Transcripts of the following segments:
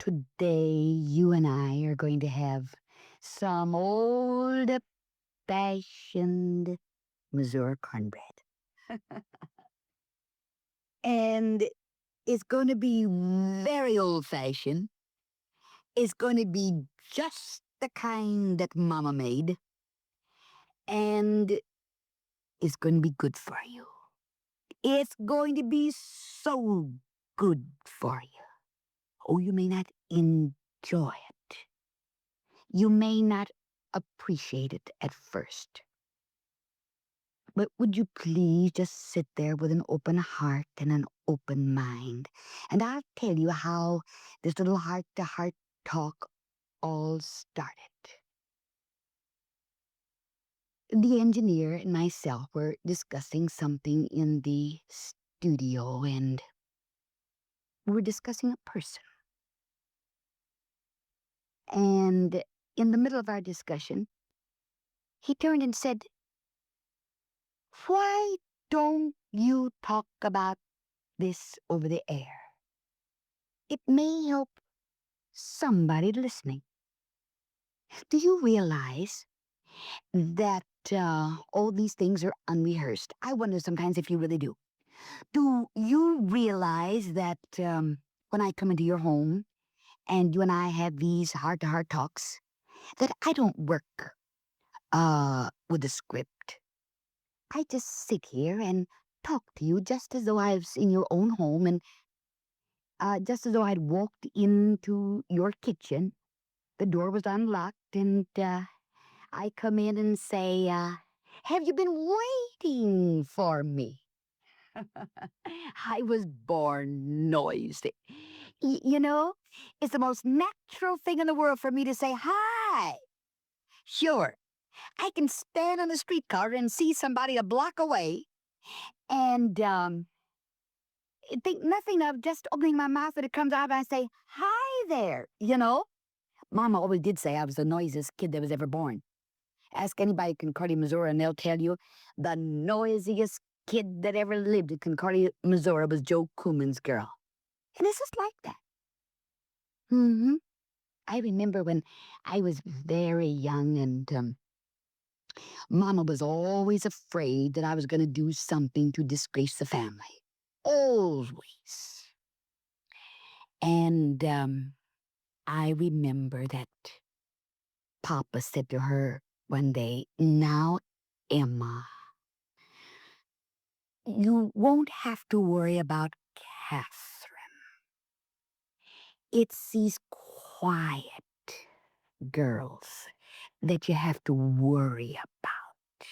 Today, you and I are going to have some old-fashioned Missouri cornbread. And it's going to be very old-fashioned. It's going to be just the kind that Mama made. And it's going to be good for you. It's going to be so good for you. Oh, you may not enjoy it. You may not appreciate it at first. But would you please just sit there with an open heart and an open mind? And I'll tell you how this little heart-to-heart talk all started. The engineer and myself were discussing something in the studio, and we were discussing a person. And in the middle of our discussion, he turned and said, "Why don't you talk about this over the air? It may help somebody listening. Do you realize that all these things are unrehearsed? I wonder sometimes if you really do. Do you realize that when I come into your home and you and I have these heart-to-heart talks, that I don't work with a script? I just sit here and talk to you just as though I was in your own home and just as though I'd walked into your kitchen. The door was unlocked, and I come in and say, have you been waiting for me?" I was born noisy. You know, it's the most natural thing in the world for me to say hi. Sure, I can stand on a streetcar and see somebody a block away and think nothing of just opening my mouth and it comes out and I say, "Hi there," you know? Mama always did say I was the noisiest kid that was ever born. Ask anybody in Concordia, Missouri, and they'll tell you the noisiest kid that ever lived in Concordia, Missouri was Joe Kuhlman's girl. And it's just like that. Mm-hmm. I remember when I was very young and Mama was always afraid that I was going to do something to disgrace the family. Always. And I remember that Papa said to her one day, "Now, Emma, you won't have to worry about Kathryn. It's these quiet girls that you have to worry about.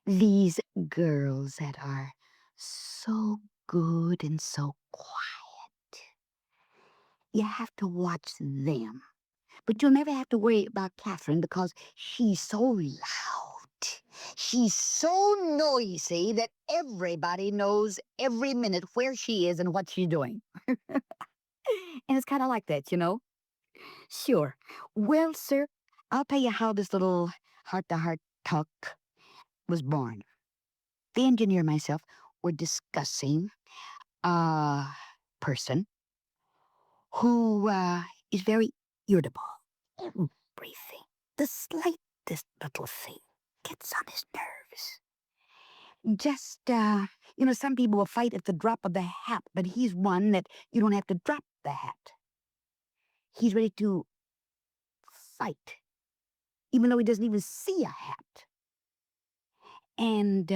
These girls that are so good and so quiet. You have to watch them. But you'll never have to worry about Kathryn because she's so loud. She's so noisy that everybody knows every minute where she is and what she's doing." And it's kind of like that, you know? Sure. Well, sir, I'll tell you how this little heart-to-heart talk was born. The engineer and myself were discussing a person who is very irritable. Everything, the slightest little thing, gets on his nerves. Just, some people will fight at the drop of the hat, but he's one that you don't have to drop the hat. He's ready to fight, even though he doesn't even see a hat. And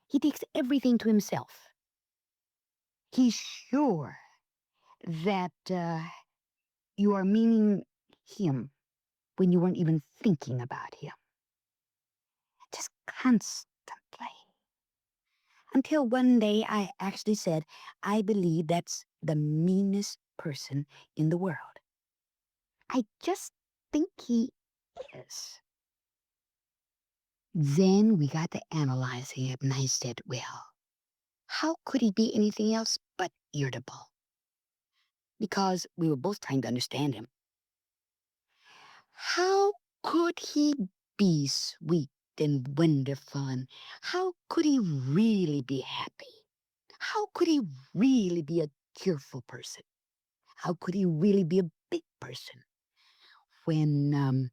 he takes everything to himself. He's sure that you are meaning him when you weren't even thinking about him. Just constantly. Until one day I actually said, "I believe that's the meanest person in the world. I just think he is." Then we got to analyzing him, and I said, well, how could he be anything else but irritable? Because we were both trying to understand him. How could he be sweet and wonderful, and how could he really be happy? How could he really be a cheerful person? How could he really be a big person when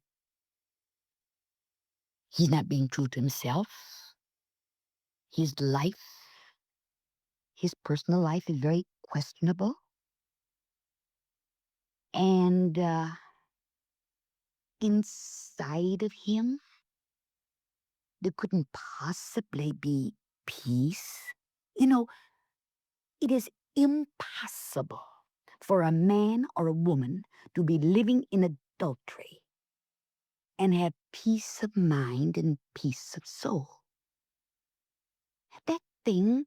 he's not being true to himself? His life, his personal life is very questionable. And inside of him, there couldn't possibly be peace. You know, it is impossible for a man or a woman to be living in adultery and have peace of mind and peace of soul. That thing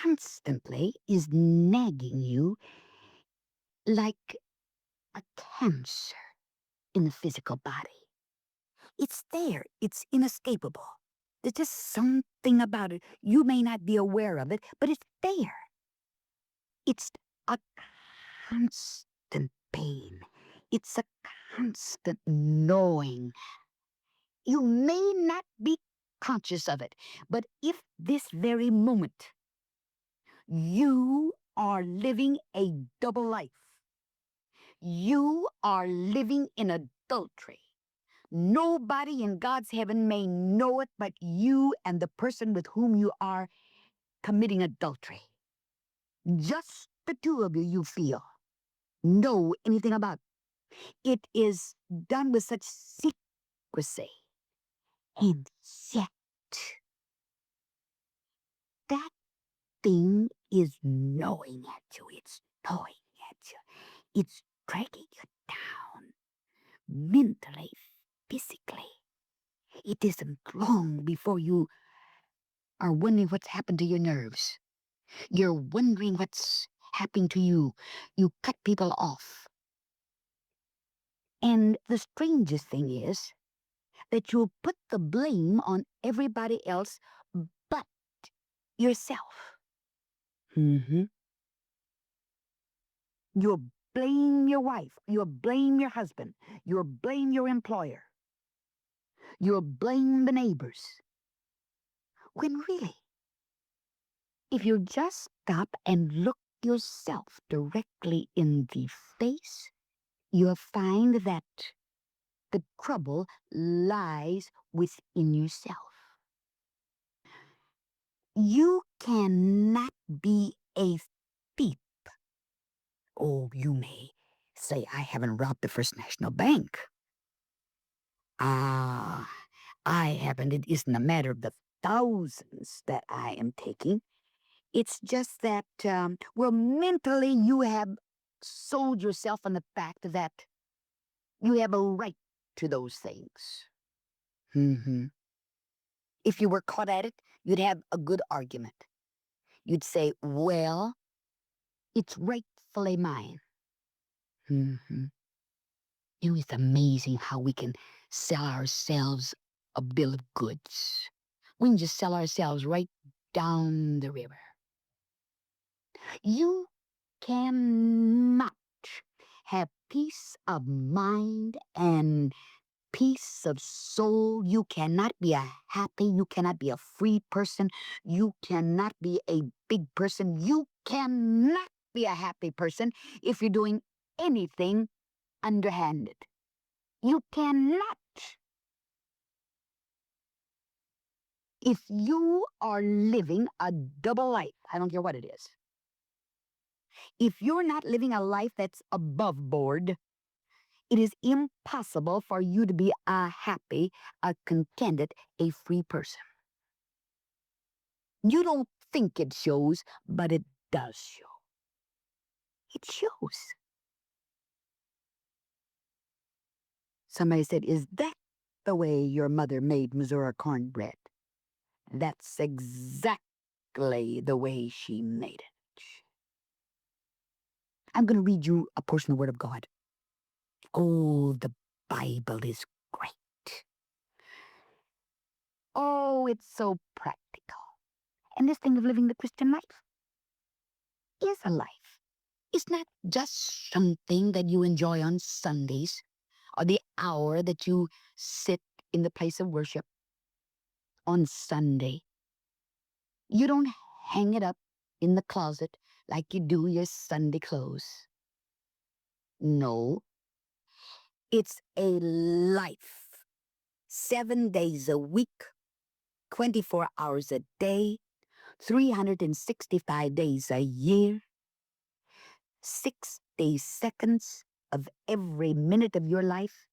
constantly is nagging you like a cancer in the physical body. It's there. It's inescapable. There's just something about it. You may not be aware of it, but it's there. It's a constant pain. It's a constant knowing. You may not be conscious of it, but if this very moment you are living a double life, you are living in adultery. Nobody in God's heaven may know it but you and the person with whom you are committing adultery. Just the two of you feel, know anything about. It is done with such secrecy. And yet, that thing is gnawing at you. It's gnawing at you. It's dragging you down mentally, physically. It isn't long before you are wondering what's happened to your nerves. You're wondering what's happening to you. You cut people off. And the strangest thing is that you'll put the blame on everybody else but yourself. Mm-hmm. You'll blame your wife. You'll blame your husband. You'll blame your employer. You'll blame the neighbors. When really, if you just stop and look yourself directly in the face, you'll find that the trouble lies within yourself. You cannot be a thief. Oh, you may say, I haven't robbed the First National Bank. Ah, I haven't. It isn't a matter of the thousands that I am taking. It's just that, well, mentally you have sold yourself on the fact that you have a right to those things. Mm-hmm. If you were caught at it, you'd have a good argument. You'd say, well, it's rightfully mine. Mm-hmm. You know, it's amazing how we can sell ourselves a bill of goods. We can just sell ourselves right down the river. You cannot have peace of mind and peace of soul. You cannot be you cannot be a free person. You cannot be a big person. You cannot be a happy person if you're doing anything underhanded. You cannot. If you are living a double life, I don't care what it is. If you're not living a life that's above board, it is impossible for you to be a happy, a contented, a free person. You don't think it shows, but it does show. It shows. Somebody said, is that the way your mother made Missouri cornbread? That's exactly the way she made it. I'm going to read you a portion of the Word of God. Oh, the Bible is great. Oh, it's so practical. And this thing of living the Christian life is a life. It's not just something that you enjoy on Sundays or the hour that you sit in the place of worship on Sunday. You don't hang it up in the closet like you do your Sunday clothes. No, it's a life. 7 days a week, 24 hours a day, 365 days a year, 60 seconds of every minute of your life.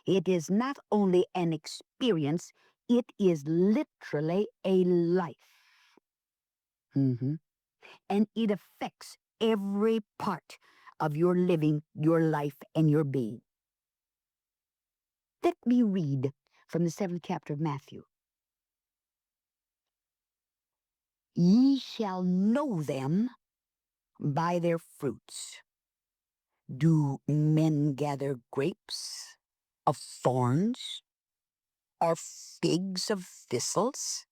It is not only an experience, it is literally a life. Mhm. And it affects every part of your living, your life, and your being. Let me read from the 7th chapter of Matthew. Ye shall know them by their fruits. Do men gather grapes of thorns or figs of thistles?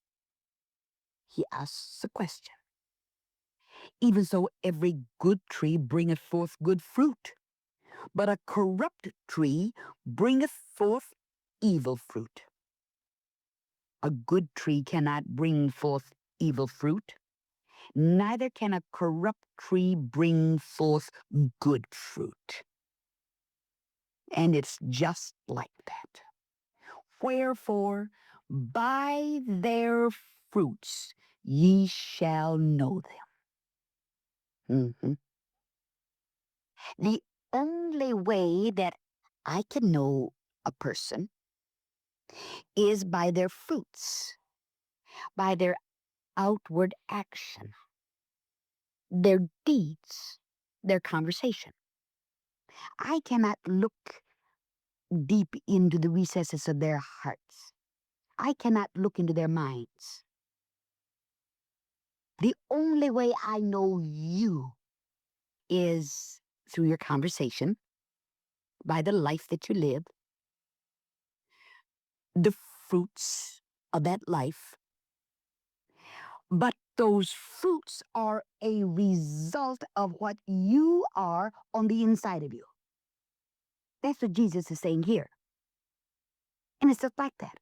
He asks a question. Even so, every good tree bringeth forth good fruit, but a corrupt tree bringeth forth evil fruit. A good tree cannot bring forth evil fruit, neither can a corrupt tree bring forth good fruit. And it's just like that. Wherefore, by their fruits ye shall know them. The only way that I can know a person is by their fruits, by their outward action, their deeds, their conversation. I cannot look deep into the recesses of their hearts. I cannot look into their minds. The only way I know you is through your conversation, by the life that you live, the fruits of that life. But those fruits are a result of what you are on the inside of you. That's what Jesus is saying here. And it's just like that.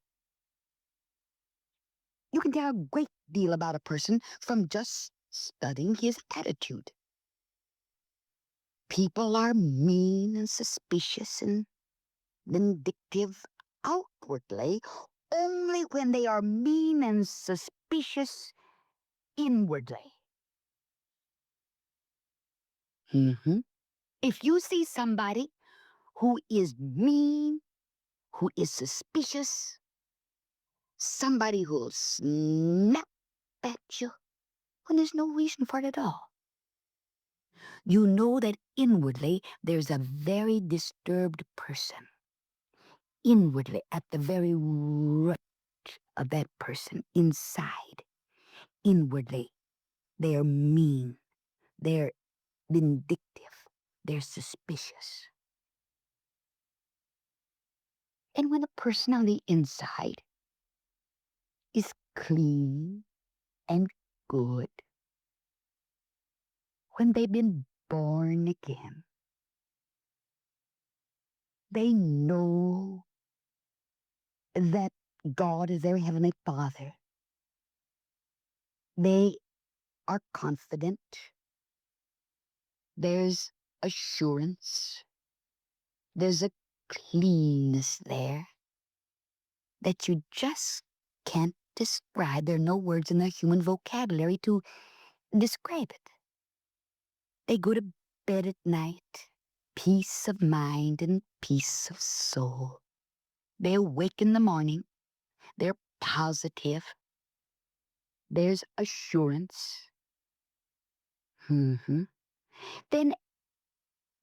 You can tell a great deal about a person from just studying his attitude. People are mean and suspicious and vindictive outwardly only when they are mean and suspicious inwardly. If you see somebody who is mean, who is suspicious, somebody who'll snap at you when there's no reason for it at all, you know that inwardly there's a very disturbed person. Inwardly, at the very root of that person, inside, inwardly, they're mean, they're vindictive, they're suspicious. And when a person on the inside is clean and good, when they've been born again, they know that God is their Heavenly Father. They are confident. There's assurance. There's a cleanness there that you just can't describe. There are no words in the human vocabulary to describe it. They go to bed at night, peace of mind and peace of soul. They awake in the morning. They're positive. There's assurance. Then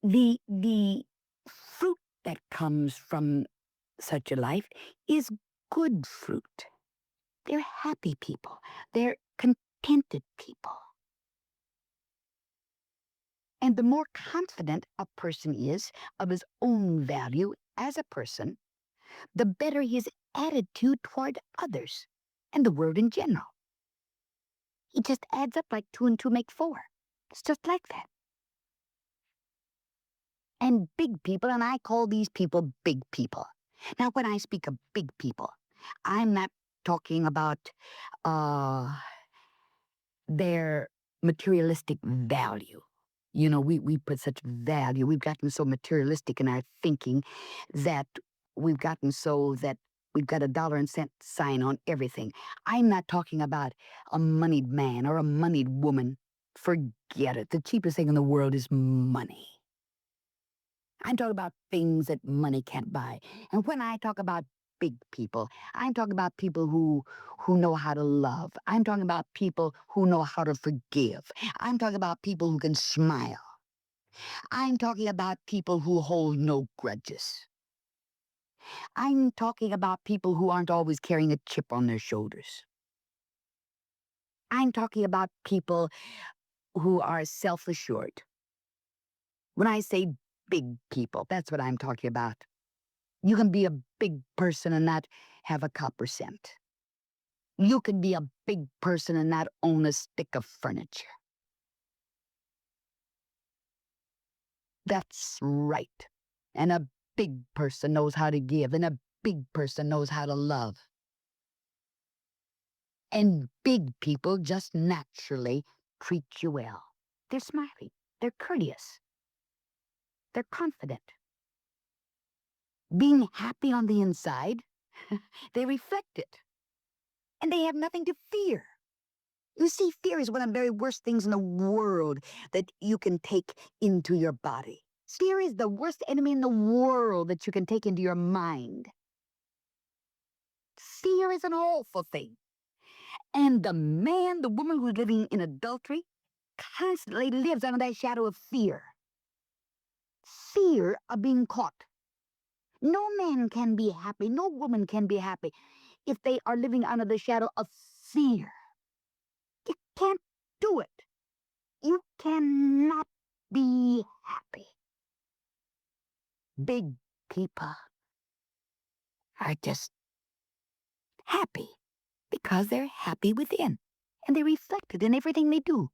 the fruit that comes from such a life is good fruit. They're happy people. They're contented people. And the more confident a person is of his own value as a person, the better his attitude toward others and the world in general. It just adds up like 2 and 2 make 4. It's just like that. And big people, and I call these people big people. Now, when I speak of big people, I'm not talking about their materialistic value. We put such value. We've gotten so materialistic in our thinking that we've gotten so that we've got a dollar and cent sign on everything. I'm not talking about a moneyed man or a moneyed woman. Forget it. The cheapest thing in the world is money. I'm talking about things that money can't buy. And when I talk about big people, I'm talking about people who know how to love. I'm talking about people who know how to forgive. I'm talking about people who can smile. I'm talking about people who hold no grudges. I'm talking about people who aren't always carrying a chip on their shoulders. I'm talking about people who are self-assured. When I say big people, that's what I'm talking about. You can be a big person and not have a copper cent. You can be a big person and not own a stick of furniture. That's right. And a big person knows how to give, and a big person knows how to love. And big people just naturally treat you well. They're smiley. They're courteous. They're confident. Being happy on the inside, they reflect it. And they have nothing to fear. You see, fear is one of the very worst things in the world that you can take into your body. Fear is the worst enemy in the world that you can take into your mind. Fear is an awful thing. And the man, the woman who's living in adultery, constantly lives under that shadow of fear. Fear of being caught. No man can be happy, no woman can be happy if they are living under the shadow of fear. You can't do it. You cannot be happy. Big people are just happy because they're happy within, and they reflect it in everything they do.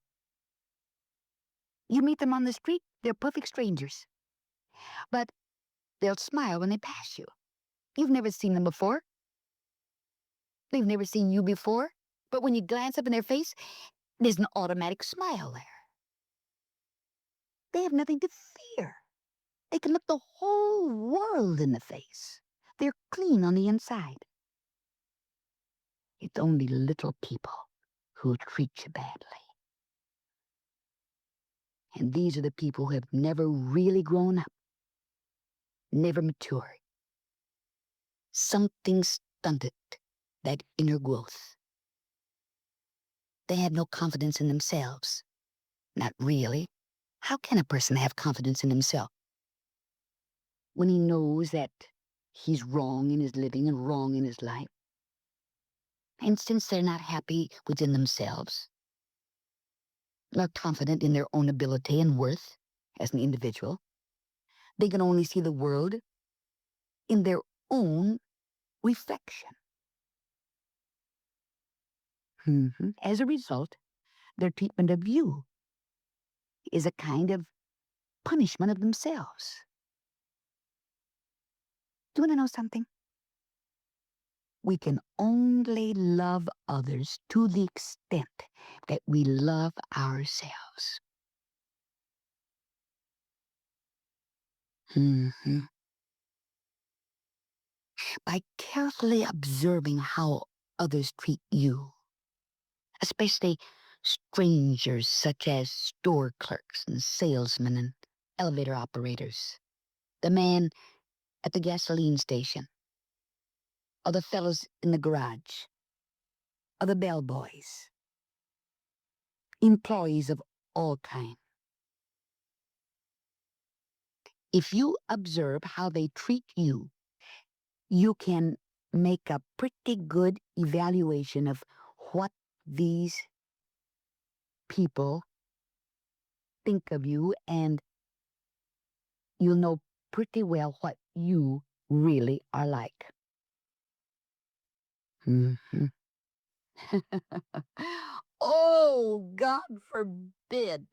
You meet them on the street, they're perfect strangers. But they'll smile when they pass you. You've never seen them before. They've never seen you before. But when you glance up in their face, there's an automatic smile there. They have nothing to fear. They can look the whole world in the face. They're clean on the inside. It's only little people who treat you badly. And these are the people who have never really grown up, never matured. Something stunted that inner growth. They have no confidence in themselves. Not really. How can a person have confidence in himself when he knows that he's wrong in his living and wrong in his life? And since they're not happy within themselves, not confident in their own ability and worth as an individual, they can only see the world in their own reflection. As a result, their treatment of you is a kind of punishment of themselves. Do you want to know something? We can only love others to the extent that we love ourselves. By carefully observing how others treat you, especially strangers such as store clerks and salesmen and elevator operators, the man at the gasoline station, or the fellows in the garage, or the bellboys, employees of all kinds. If you observe how they treat you, you can make a pretty good evaluation of what these people think of you, and you'll know pretty well what you really are like. Oh, God forbid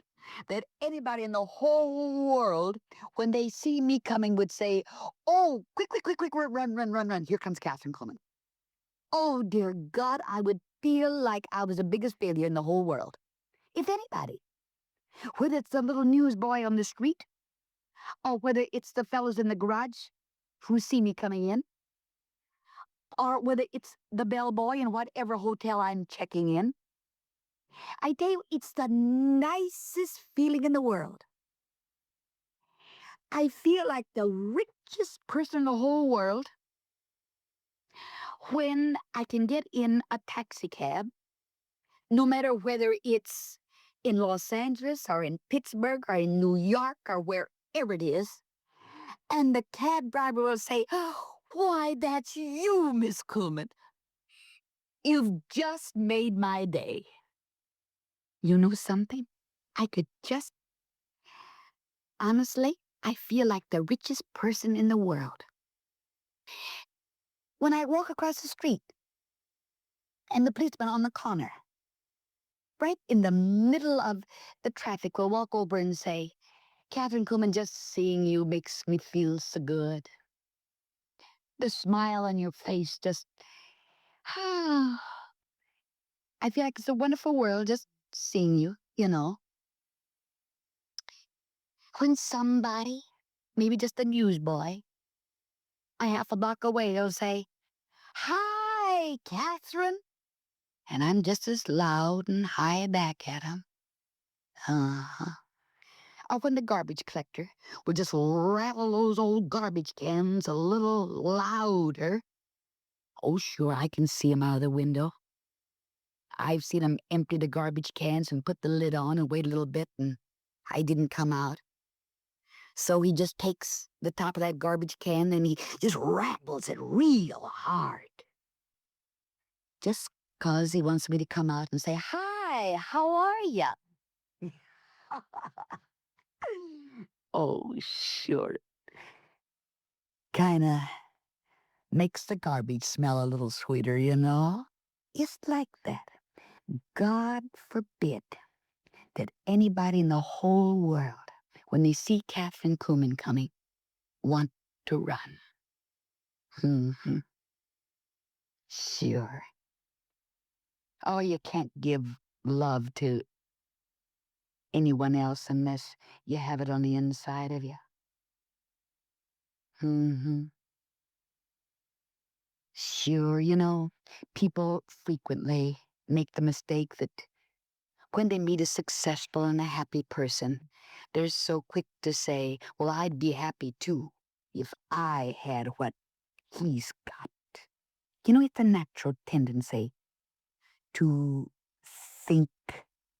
that anybody in the whole world, when they see me coming, would say, "Oh, quick, quick, quick, quick, run, run, run, run. Here comes Kathryn Kuhlman." Oh, dear God, I would feel like I was the biggest failure in the whole world. If anybody. Whether it's the little newsboy on the street, or whether it's the fellows in the garage who see me coming in, or whether it's the bellboy in whatever hotel I'm checking in. I tell you, it's the nicest feeling in the world. I feel like the richest person in the whole world when I can get in a taxi cab, no matter whether it's in Los Angeles or in Pittsburgh or in New York or wherever it is, and the cab driver will say, "Oh, why, that's you, Miss Kuhlman. You've just made my day." You know something? I could just, honestly, I feel like the richest person in the world. When I walk across the street and the policeman on the corner, right in the middle of the traffic, will walk over and say, "Kathryn Kuhlman, just seeing you makes me feel so good." The smile on your face just, I feel like it's a wonderful world just seeing you, you know. When somebody, maybe just a newsboy, a half a block away, will say, "Hi, Kathryn." And I'm just as loud and high back at him. Uh-huh. Or when the garbage collector will just rattle those old garbage cans a little louder. Oh, sure, I can see him out of the window. I've seen him empty the garbage cans and put the lid on and wait a little bit, and I didn't come out. So he just takes the top of that garbage can and he just rattles it real hard. Just 'cause he wants me to come out and say, "Hi, how are ya?" Oh, sure. Kinda makes the garbage smell a little sweeter, you know? It's like that. God forbid that anybody in the whole world, when they see Kathryn Kuhlman coming, want to run. Mm-hmm. Sure. Oh, you can't give love to anyone else unless you have it on the inside of you. Mm-hmm. Sure, you know, people frequently make the mistake that when they meet a successful and a happy person, they're so quick to say, "Well, I'd be happy too if I had what he's got." You know, it's a natural tendency to think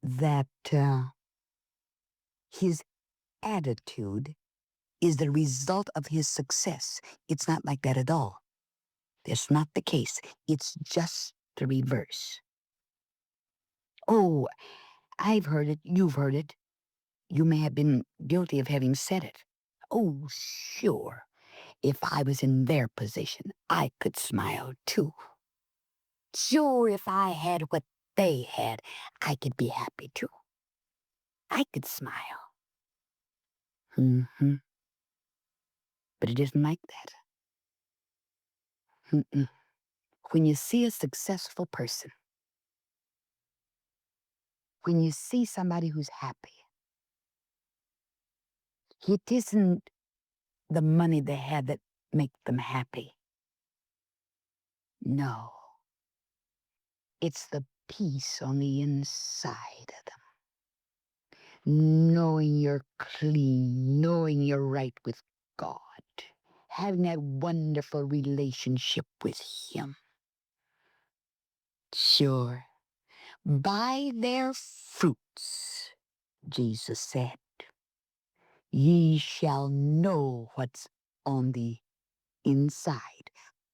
that his attitude is the result of his success. It's not like that at all. That's not the case. It's just the reverse. Oh, I've heard it. You've heard it. You may have been guilty of having said it. Oh, sure. If I was in their position, I could smile too. Sure, if I had what they had, I could be happy too. I could smile. Mm-hmm. But it isn't like that. Mm-mm. When you see a successful person, when you see somebody who's happy, it isn't the money they had that make them happy. No. It's the peace on the inside of them. Knowing you're clean, knowing you're right with God, having that wonderful relationship with Him. Sure, by their fruits, Jesus said, ye shall know what's on the inside.